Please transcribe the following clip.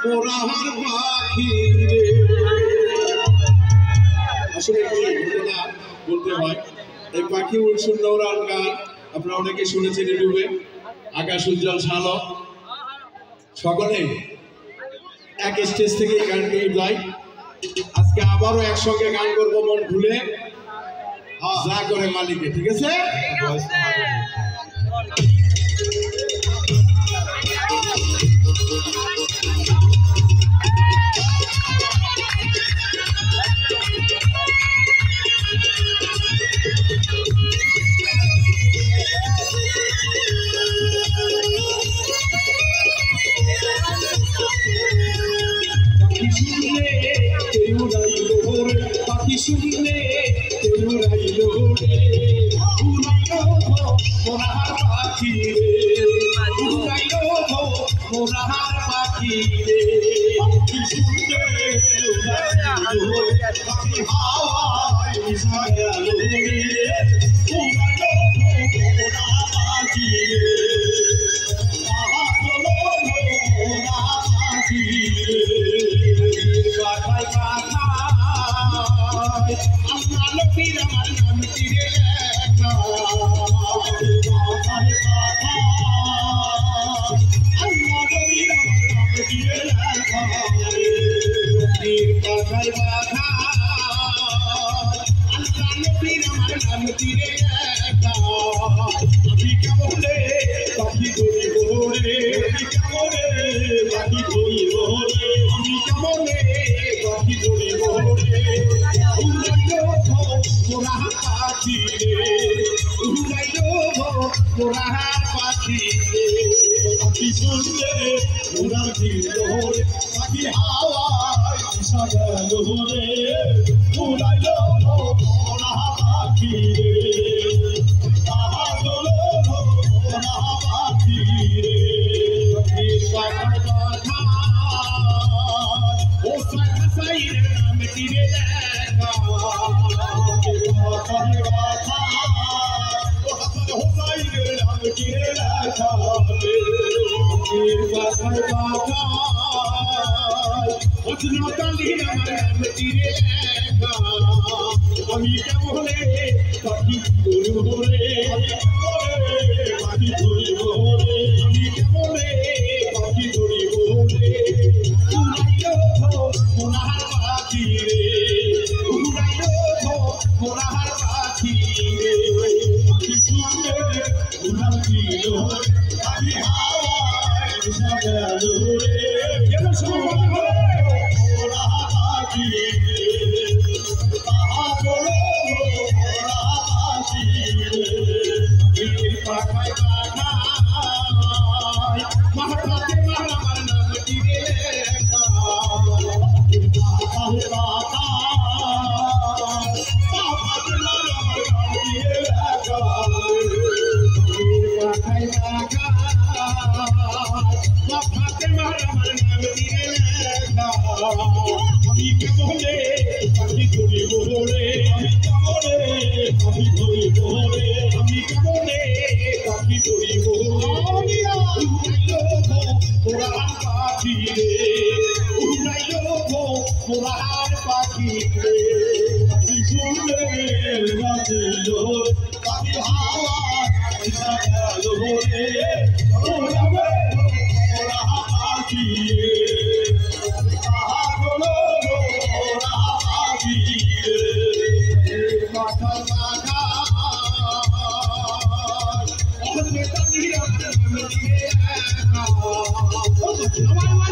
পোড়াহার পাখি আসলে কি ঘটনা বলতে হয় এই পাখি উৎসুল্ল ওড়ার গান আপনারা অনেকে শুনেছেন ইউটিউবে আকাশ উজ্জ্বল শালো সকলে এক স্টেজ থেকে গান গেয়ে যায় আজকে আবারও একসঙ্গে গান করবো মন খুলে যা করে মালিকে ঠিক আছে শুনলে উড়াইল রে মোরাহার পাখি রে উড়াইল মোরাহার পাখি রে শুনলে উড়াইল পাখি হাওয়ায় সাজাল রে উড়াইল মোরাহার পাখি রে পোড়াহার পাখি পাখি শুনলে উড়াল দিল রে পাখি হাওয়ায় সাজাল রে উড়াইল পোড়াহার পাখি রে তাহার পোড়াহার পাখি রে পাখির পাখার পাখা ও সাথা সাইরে নাম তীরে লেখা পাখির পাখা আমি কেমনে পাখি ধরব রে পাখি ধরব রে আমি কেমনে পাখি ধরব রে পোড়াহার পাখি রে পোড়াহার পাখি রে পাখি শুনলে উড়াল দিল পাখি হাওয়ায় সাজাল রে পোড়াহার পাখি আমি কেমনে পাখি ধরিব রে পাখি ধরিব রে আমি কেমনে পাখি ধরিব পোড়াহার পাখি রে উড়াইল পোড়াহার পাখি রে পাখি শুনলে রাজিল পাখি হাওয়ায় সাজাল রে পোড়াহার পাখি রে আমার